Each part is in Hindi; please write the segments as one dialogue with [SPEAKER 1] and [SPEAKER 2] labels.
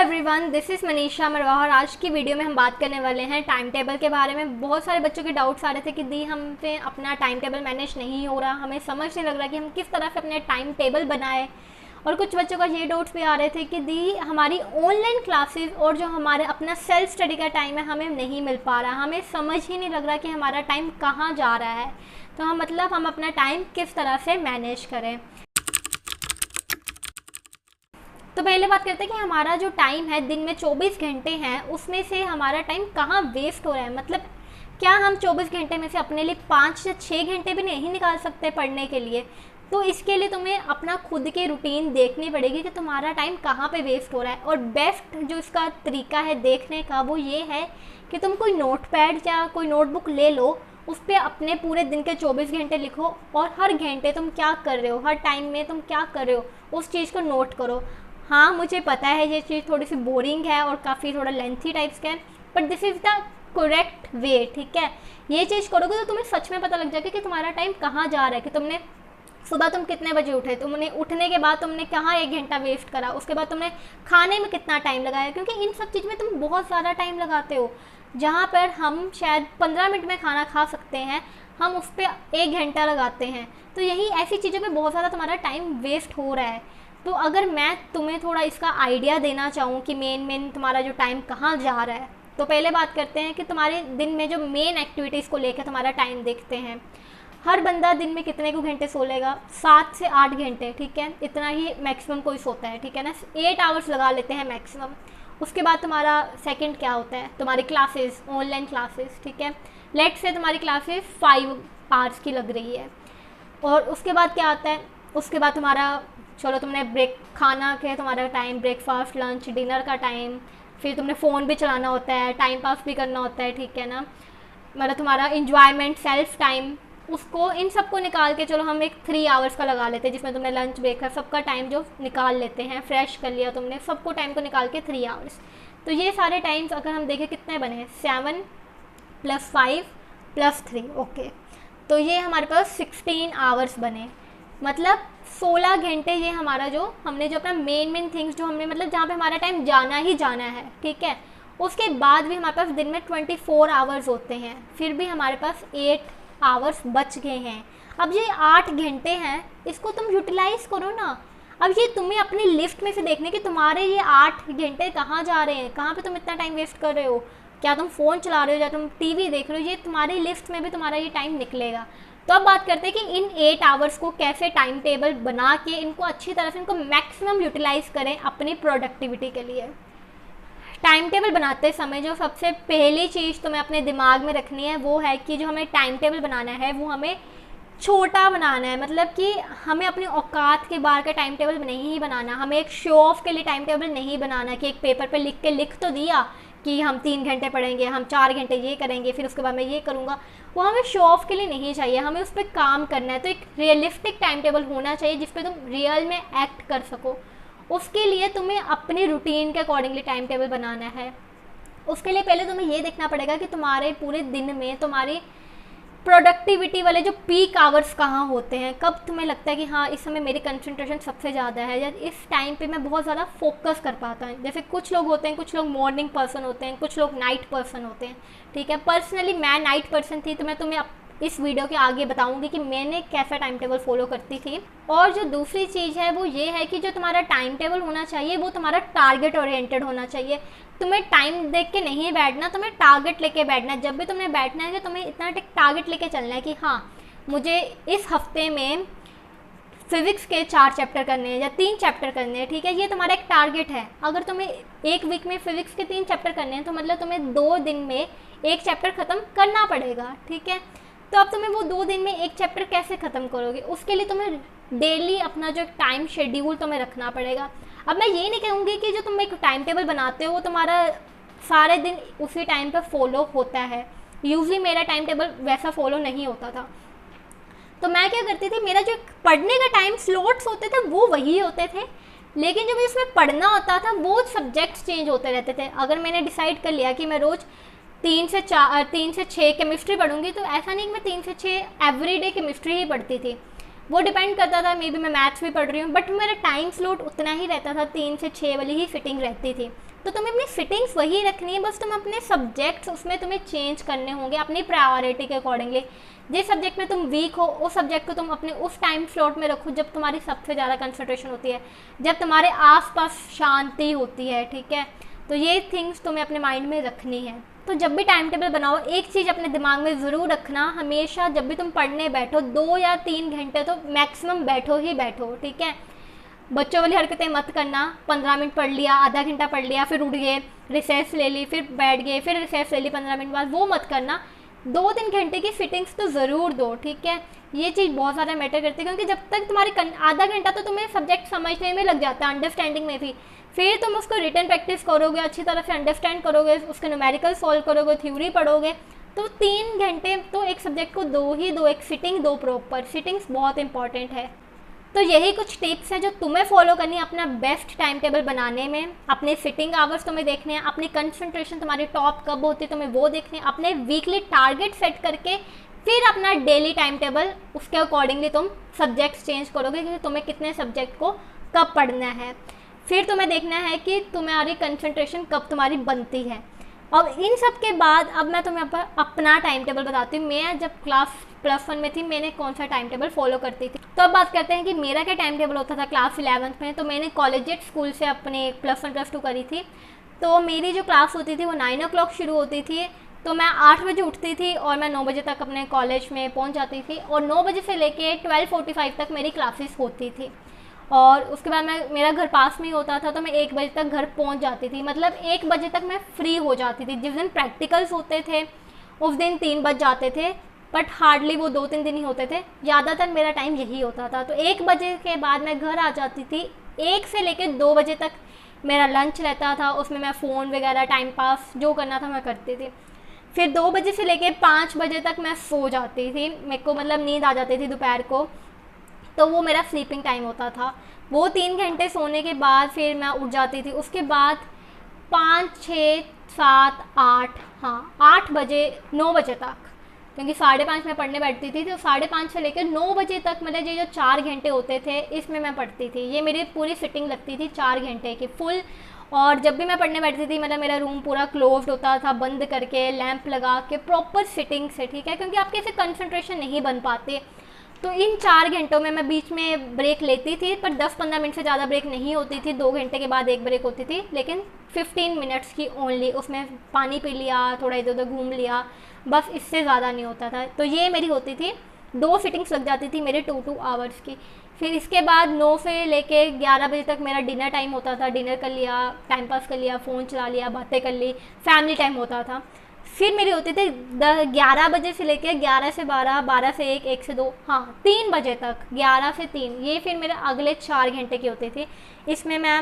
[SPEAKER 1] एवरीवन, दिस इज़ मनीषा मरवा और आज की वीडियो में हम बात करने वाले हैं टाइम टेबल के बारे में। बहुत सारे बच्चों के डाउट्स आ रहे थे कि दी हम पे अपना टाइम टेबल मैनेज नहीं हो रहा, हमें समझ नहीं लग रहा कि हम किस तरह से अपने टाइम टेबल बनाएं। और कुछ बच्चों का ये डाउट्स भी आ रहे थे कि दी हमारी ऑनलाइन क्लासेस और जो हमारे अपना सेल्फ स्टडी का टाइम है हमें नहीं मिल पा रहा, हमें समझ ही नहीं लग रहा कि हमारा टाइम कहाँ जा रहा है। तो हम अपना टाइम किस तरह से मैनेज करें। तो पहले बात करते हैं कि हमारा जो टाइम है दिन में 24 घंटे हैं, उसमें से हमारा टाइम कहाँ वेस्ट हो रहा है। मतलब क्या हम 24 घंटे में से अपने लिए 5 या 6 घंटे भी नहीं निकाल सकते पढ़ने के लिए। तो इसके लिए तुम्हें अपना खुद की रूटीन देखनी पड़ेगी कि तुम्हारा टाइम कहाँ पे वेस्ट हो रहा है। और बेस्ट जो इसका तरीका है देखने का वो ये है कि तुम कोई नोटपैड या कोई नोटबुक ले लो, उस पर अपने पूरे दिन के 24 घंटे लिखो और हर घंटे तुम क्या कर रहे हो, हर टाइम में तुम क्या कर रहे हो, उस चीज़ को नोट करो। हाँ, मुझे पता है ये चीज़ थोड़ी सी बोरिंग है और काफ़ी थोड़ा लेंथी टाइप्स का है, but this is the correct way. ठीक है, ये चीज़ करोगे तो तुम्हें सच में पता लग जाएगा कि तुम्हारा टाइम कहाँ जा रहा है, कि तुमने सुबह तुम कितने बजे उठे, तुमने उठने के बाद तुमने कहाँ 1 घंटा वेस्ट करा, उसके बाद तुमने खाने में कितना टाइम लगाया। क्योंकि इन सब चीज़ में तुम बहुत ज़्यादा टाइम लगाते हो। जहाँ पर हम शायद 15 मिनट में खाना खा सकते हैं, हम उस पर 1 घंटा लगाते हैं। तो यही ऐसी चीज़ों में बहुत ज़्यादा तुम्हारा टाइम वेस्ट हो रहा है। तो अगर मैं तुम्हें थोड़ा इसका आइडिया देना चाहूँ कि मेन तुम्हारा जो टाइम कहाँ जा रहा है, तो पहले बात करते हैं कि तुम्हारे दिन में जो मेन एक्टिविटीज़ को लेकर तुम्हारा टाइम देखते हैं। हर बंदा दिन में कितने को घंटे सो लेगा, 7 से 8 घंटे। ठीक है, इतना ही मैक्सिमम कोई सोता है। ठीक है ना, 8 आवर्स लगा लेते हैं मैक्सिमम। उसके बाद तुम्हारा सेकंड क्या होता है, तुम्हारी क्लासेस, ऑनलाइन क्लासेस। ठीक है, लेट से तुम्हारी क्लासेस 5 आवर्स की लग रही है। और उसके बाद क्या आता है, उसके बाद तुम्हारा चलो तुमने ब्रेक, खाना के तुम्हारा टाइम, ब्रेकफास्ट, लंच, डिनर का टाइम, फिर तुमने फ़ोन भी चलाना होता है, टाइम पास भी करना होता है। ठीक है ना, मतलब तुम्हारा इन्जॉयमेंट, सेल्फ टाइम, उसको इन सब को निकाल के चलो हम एक 3 आवर्स का लगा लेते हैं, जिसमें तुमने लंच ब्रेक सबका टाइम जो निकाल लेते हैं, फ्रेश कर लिया तुमने, सबको टाइम को निकाल के 3 आवर्स। तो ये सारे टाइम्स अगर हम देखें कितने बने, 7 + 5 + 3, ओके। तो ये हमारे पास 16 आवर्स बने। मतलब 16 घंटे ये हमारा जो हमने जो अपना मेन थिंग्स जो हमने मतलब जहाँ पे हमारा टाइम जाना ही जाना है। ठीक है, उसके बाद भी हमारे पास दिन में 24 आवर्स होते हैं, फिर भी हमारे पास 8 आवर्स बच गए हैं। अब ये 8 घंटे हैं, इसको तुम यूटिलाइज़ करो ना। अब ये तुम्हें अपनी लिस्ट में से देखने कि तुम्हारे ये 8 घंटे कहाँ जा रहे हैं, कहाँ पे तुम इतना टाइम वेस्ट कर रहे हो। क्या तुम फ़ोन चला रहे हो या तुम टीवी देख रहे हो, ये तुम्हारी लिस्ट में भी तुम्हारा ये टाइम निकलेगा। तो अब बात करते हैं कि इन 8 आवर्स को कैसे टाइम टेबल बना के इनको अच्छी तरह से इनको मैक्सिमम यूटिलाइज़ करें अपनी प्रोडक्टिविटी के लिए। टाइम टेबल बनाते समय जो सबसे पहली चीज़ तुम्हें अपने दिमाग में रखनी है वो है कि जो हमें टाइम टेबल बनाना है वो हमें छोटा बनाना है। मतलब कि हमें अपनी औकात के बाहर का टाइम टेबल नहीं बनाना, हमें एक शो ऑफ के लिए टाइम टेबल नहीं बनाना कि एक पेपर पे लिख तो दिया कि हम 3 घंटे पढ़ेंगे, हम 4 घंटे ये करेंगे, फिर उसके बाद मैं ये करूँगा। वो हमें शो ऑफ के लिए नहीं चाहिए, हमें उस पर काम करना है। तो एक रियलिस्टिक टाइम टेबल होना चाहिए जिस पे तुम रियल में एक्ट कर सको। उसके लिए तुम्हें अपनी रूटीन के अकॉर्डिंगली टाइम टेबल बनाना है। उसके लिए पहले तुम्हें ये देखना पड़ेगा कि तुम्हारे पूरे दिन में तुम्हारी प्रोडक्टिविटी वाले जो पीक आवर्स कहाँ होते हैं, कब तुम्हें लगता है कि हाँ इस समय मेरी कंसंट्रेशन सबसे ज़्यादा है या इस टाइम पे मैं बहुत ज़्यादा फोकस कर पाता हूँ। जैसे कुछ लोग होते हैं, कुछ लोग मॉर्निंग पर्सन होते हैं, कुछ लोग नाइट पर्सन होते हैं। ठीक है, पर्सनली मैं नाइट पर्सन थी, तो मैं तुम्हें इस वीडियो के आगे बताऊंगी कि मैंने कैसा टाइम टेबल फॉलो करती थी। और जो दूसरी चीज़ है वो ये है कि जो तुम्हारा टाइम टेबल होना चाहिए वो तुम्हारा टारगेट ओरिएंटेड होना चाहिए। तुम्हें टाइम देख के नहीं बैठना, तुम्हें टारगेट लेके बैठना है। जब भी तुम्हें बैठना है कि तुम्हें इतना टारगेट लेके चलना है कि हाँ मुझे इस हफ्ते में फिज़िक्स के 4 चैप्टर करने हैं या 3 चैप्टर करने हैं। ठीक है, ये तुम्हारा एक टारगेट है। अगर तुम्हें 1 वीक में फिज़िक्स के 3 चैप्टर करने हैं तो मतलब तुम्हें 2 दिन में 1 चैप्टर ख़त्म करना पड़ेगा। ठीक है, तो अब तुम्हें वो 2 दिन में 1 चैप्टर कैसे ख़त्म करोगे, उसके लिए तुम्हें डेली अपना जो टाइम शेड्यूल तुम्हें रखना पड़ेगा। अब मैं ये नहीं कहूँगी कि जो तुम एक टाइम टेबल बनाते हो वो तुम्हारा सारे दिन उसी टाइम पर फॉलो होता है। यूजली मेरा टाइम टेबल वैसा फॉलो नहीं होता था। तो मैं क्या करती थी, मेरा जो पढ़ने का टाइम स्लॉट्स होते थे वो वही होते थे, लेकिन जब इसमें पढ़ना होता था वो सब्जेक्ट्स चेंज होते रहते थे। अगर मैंने डिसाइड कर लिया कि मैं रोज़ 3 से 6 केमिस्ट्री पढ़ूंगी, तो ऐसा नहीं कि मैं 3 से 6 एवरीडे केमिस्ट्री ही पढ़ती थी। वो डिपेंड करता था, मे बी मैं मैथ्स भी पढ़ रही हूँ, बट मेरा टाइम स्लॉट उतना ही रहता था, 3 से 6 वाली ही फिटिंग रहती थी। तो तुम्हें अपनी फिटिंग्स वही रखनी है, बस तुम अपने सब्जेक्ट्स उसमें तुम्हें चेंज करने होंगे अपनी प्रायोरिटी के अकॉर्डिंगली। जिस सब्जेक्ट में तुम वीक हो उस सब्जेक्ट को तुम अपने उस टाइम स्लॉट में रखो जब तुम्हारी सबसे ज़्यादा कंसंट्रेशन होती है, जब तुम्हारे आसपास शांति होती है, ठीक है। तो ये थिंग्स तुम्हें अपने माइंड में रखनी है। तो जब भी टाइम टेबल बनाओ एक चीज़ अपने दिमाग में ज़रूर रखना, हमेशा जब भी तुम पढ़ने बैठो 2 या 3 घंटे तो मैक्सिमम बैठो ही बैठो, ठीक है। बच्चों वाली हरकतें मत करना, 15 मिनट पढ़ लिया, आधा घंटा पढ़ लिया, फिर उठ गए, रिसेस ले ली, फिर बैठ गए, फिर रिसेस ले ली 15 मिनट बाद, वो मत करना। 2-3 घंटे की फिटिंग्स तो ज़रूर दो, ठीक है। ये चीज़ बहुत ज़्यादा मैटर करती है, क्योंकि जब तक तुम्हारी आधा घंटा तो तुम्हें सब्जेक्ट समझने में लग जाता है, अंडरस्टैंडिंग में भी, फिर तुम उसको रिटन प्रैक्टिस करोगे, अच्छी तरह से अंडरस्टैंड करोगे, उसके न्यूमेरिकल सॉल्व करोगे, थ्योरी पढ़ोगे, तो 3 घंटे तो एक सब्जेक्ट को दो ही दो, एक सिटिंग दो प्रॉपर। सिटिंग्स बहुत इंपॉर्टेंट है। तो यही कुछ टिप्स हैं जो तुम्हें फॉलो करनी है अपना बेस्ट टाइम टेबल बनाने में। अपने सिटिंग आवर्स तुम्हें देखने हैं, अपनी कंसंट्रेशन तुम्हारी टॉप कब होती है तुम्हें वो देखने हैं, अपने वीकली टारगेट सेट करके फिर अपना डेली टाइम टेबल उसके अकॉर्डिंगली तुम सब्जेक्ट्स चेंज करोगे कि तुम्हें कितने सब्जेक्ट को कब पढ़ना है। फिर तुम्हें देखना है कि तुम्हारी कंसंट्रेशन कब तुम्हारी बनती है। अब इन सब के बाद अब मैं तुम्हें अपना टाइम टेबल बताती हूँ। मैं जब क्लास +1 में थी मैंने कौन सा टाइम टेबल फॉलो करती थी। तो अब बात करते हैं कि मेरा क्या टाइम टेबल होता था क्लास 11th में। तो मैंने कॉलेजिएट स्कूल से अपने +1 +2 करी थी। तो मेरी जो क्लास होती थी वो 9 o'clock शुरू होती थी। तो मैं 8 बजे उठती थी और मैं 9 बजे तक अपने कॉलेज में पहुँच जाती थी, और 9 बजे से लेके 12:45 तक मेरी क्लासेस होती थी। और उसके बाद मेरा घर पास में ही होता था, तो मैं 1 बजे तक घर पहुंच जाती थी। मतलब 1 बजे तक मैं फ्री हो जाती थी। जिस दिन प्रैक्टिकल्स होते थे उस दिन 3 बज जाते थे, बट हार्डली वो 2-3 दिन ही होते थे, ज़्यादातर मेरा टाइम यही होता था। तो 1 बजे के बाद मैं घर आ जाती थी। 1 से लेकर 2 बजे तक मेरा लंच रहता था, उसमें मैं फ़ोन वगैरह टाइम पास जो करना था मैं करती थी। फिर 2 बजे से लेकर 5 बजे तक मैं सो जाती थी। मेरे को मतलब नींद आ जाती थी दोपहर को, तो वो मेरा स्लीपिंग टाइम होता था। वो 3 घंटे सोने के बाद फिर मैं उठ जाती थी। उसके बाद 5, 6, 7, 8, हाँ 8 बजे 9 बजे तक, क्योंकि 5:30 में पढ़ने बैठती थी, तो 5:30 से लेकर 9 बजे तक मतलब ये जो 4 घंटे होते थे इसमें मैं पढ़ती थी। ये मेरी पूरी सिटिंग लगती थी 4 घंटे की फुल। और जब भी मैं पढ़ने बैठती थी मतलब मेरा रूम पूरा क्लोज्ड होता था, बंद करके लैंप लगा के प्रॉपर सिटिंग से, ठीक है, क्योंकि आपके ऐसे कंसंट्रेशन नहीं बन पाते। तो इन 4 घंटों में मैं बीच में ब्रेक लेती थी, पर 10-15 मिनट से ज़्यादा ब्रेक नहीं होती थी। 2 घंटे के बाद एक ब्रेक होती थी, लेकिन 15 मिनट्स की ओनली। उसमें पानी पी लिया, थोड़ा इधर उधर घूम लिया, बस इससे ज़्यादा नहीं होता था। तो ये मेरी होती थी 2 सिटिंग्स लग जाती थी मेरे 2-2 आवर्स की। फिर इसके बाद 9 से लेके 11 बजे तक मेरा डिनर टाइम होता था। डिनर कर लिया, टाइम पास कर लिया, फ़ोन चला लिया, बातें कर ली, फैमिली टाइम होता था। फिर मेरी होती थी 11 बजे से लेके 11 से 12, 12 से 1, 1 से 2, हाँ 3 बजे तक, 11 से 3। ये फिर मेरे अगले 4 घंटे की होती थी। इसमें मैं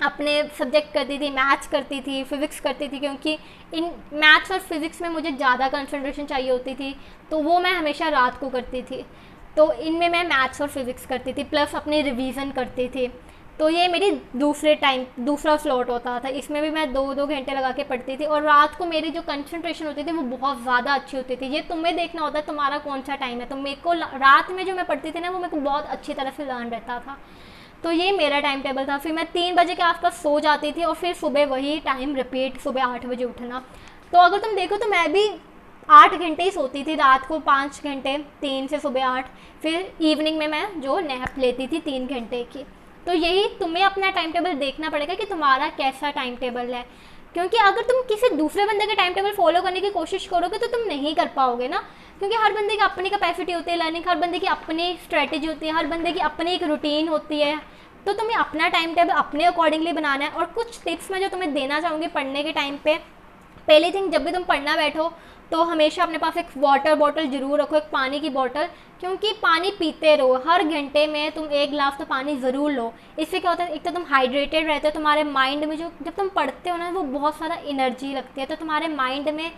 [SPEAKER 1] अपने सब्जेक्ट करती थी, मैथ्स करती थी, फिज़िक्स करती थी, क्योंकि इन मैथ्स और फिज़िक्स में मुझे ज़्यादा कंसंट्रेशन चाहिए होती थी, तो वो मैं हमेशा रात को करती थी। तो इनमें मैं मैथ्स और फिज़िक्स करती थी, प्लस अपनी रिवीजन करती थी। तो ये मेरी दूसरा स्लॉट होता था। इसमें भी मैं 2-2 घंटे लगा के पढ़ती थी, और रात को मेरी जो कंसंट्रेशन होती थी वो बहुत ज़्यादा अच्छी होती थी। ये तुम्हें देखना होता है तुम्हारा कौन सा टाइम है। तो मेरे को रात में जो मैं पढ़ती थी ना वो मेरे को बहुत अच्छी तरह से ध्यान रहता था। तो ये मेरा टाइम टेबल था। फिर मैं 3 बजे के आसपास सो जाती थी, और फिर सुबह वही टाइम रिपीट, सुबह 8 बजे उठना। तो अगर तुम देखो तो मैं भी 8 घंटे ही सोती थी, रात को 5 घंटे, 3 से सुबह 8। फिर इवनिंग में मैं जो नैप लेती थी 3 घंटे की। तो यही तुम्हें अपना टाइम टेबल देखना पड़ेगा कि तुम्हारा कैसा टाइम टेबल है, क्योंकि अगर तुम किसी दूसरे बंदे का टाइम टेबल फॉलो करने की कोशिश करोगे तो तुम नहीं कर पाओगे ना, क्योंकि हर बंदे की अपनी कैपेसिटी होती है लर्निंग, हर बंदे की अपनी स्ट्रेटेजी होती है, हर बंदे की अपनी एक रूटीन होती है। तो तुम्हें अपना टाइम टेबल अपने अकॉर्डिंगली बनाना है। और कुछ टिप्स मैं जो तुम्हें देना चाहूँगी पढ़ने के टाइम पे, पहली थिंग, जब भी तुम पढ़ना बैठो तो हमेशा अपने पास एक वाटर बॉटल ज़रूर रखो, एक पानी की बॉटल, क्योंकि पानी पीते रहो। हर घंटे में तुम 1 गिलास तो पानी ज़रूर लो। इससे क्या होता है, एक तो तुम हाइड्रेटेड रहते हो, तुम्हारे माइंड में जो जब तुम पढ़ते हो ना वो बहुत सारा एनर्जी लगती है, तो तुम्हारे माइंड में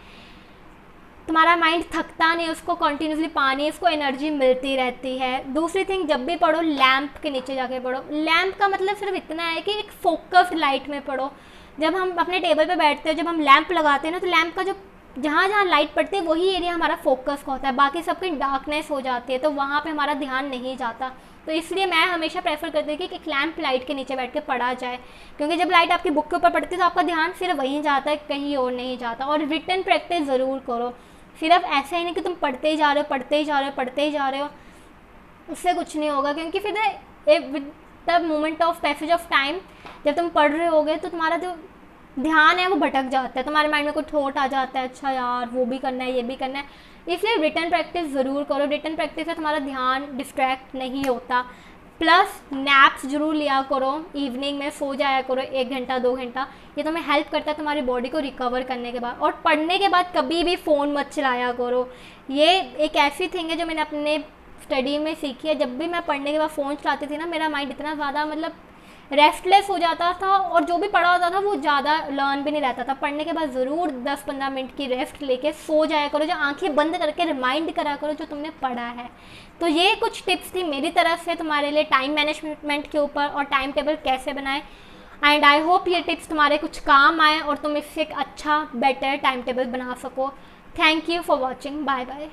[SPEAKER 1] तुम्हारा माइंड थकता नहीं, उसको कंटिन्यूसली पानी, उसको एनर्जी मिलती रहती है। दूसरी थिंग, जब भी पढ़ो लैंप के नीचे जाके पढ़ो। लैंप का मतलब सिर्फ इतना है कि एक फोकस्ड लाइट में पढ़ो। जब हम अपने टेबल पे बैठते हैं, जब हम लैंप लगाते हैं ना, तो लैंप का जो जहाँ जहाँ लाइट पड़ती है वही एरिया हमारा फोकस का होता है, बाकी सब कहीं डार्कनेस हो जाती है, तो वहाँ पे हमारा ध्यान नहीं जाता। तो इसलिए मैं हमेशा प्रेफर करती हूँ कि एक लैम्प लाइट के नीचे बैठ के पढ़ा जाए, क्योंकि जब लाइट आपकी बुक के ऊपर पड़ती है तो आपका ध्यान सिर्फ वहीं जाता है, कहीं और नहीं जाता। और रिटन प्रैक्टिस ज़रूर करो, सिर्फ ऐसा ही नहीं कि तुम पढ़ते ही जा रहे हो, पढ़ते ही जा रहे हो, पढ़ते ही जा रहे हो, उससे कुछ नहीं होगा। क्योंकि फिर with the moment of passage of time जब तुम पढ़ रहे होगे तो तुम्हारा जो ध्यान है वो भटक जाता है, तुम्हारे माइंड में कोई थॉट आ जाता है, अच्छा यार वो भी करना है, ये भी करना है। इसलिए रिटन प्रैक्टिस ज़रूर करो, रिटन प्रैक्टिस से तुम्हारा ध्यान डिस्ट्रैक्ट नहीं होता। प्लस नैप्स ज़रूर लिया करो, इवनिंग में सो जाया करो 1 घंटा 2 घंटा, ये तुम्हें हेल्प करता है तुम्हारी बॉडी को रिकवर करने के बाद। और पढ़ने के बाद कभी भी फ़ोन मत चलाया करो, ये एक ऐसी थिंग है जो मैंने अपने स्टडी में सीखी है। जब भी मैं पढ़ने के बाद फ़ोन चलाती थी ना, मेरा माइंड इतना ज़्यादा मतलब रेस्टलेस हो जाता था, और जो भी पढ़ा होता था वो ज़्यादा लर्न भी नहीं रहता था। पढ़ने के बाद ज़रूर 10-15 मिनट की रेस्ट लेके सो जाया करो, जो आंखें बंद करके रिमाइंड करा करो जो तुमने पढ़ा है। तो ये कुछ टिप्स थी मेरी तरफ से तुम्हारे लिए टाइम मैनेजमेंट के ऊपर और टाइम टेबल कैसे बनाएं। एंड आई होप ये टिप्स तुम्हारे कुछ काम आए और तुम इससे एक अच्छा बेटर टाइम टेबल बना सको। Thank you for watching, bye bye.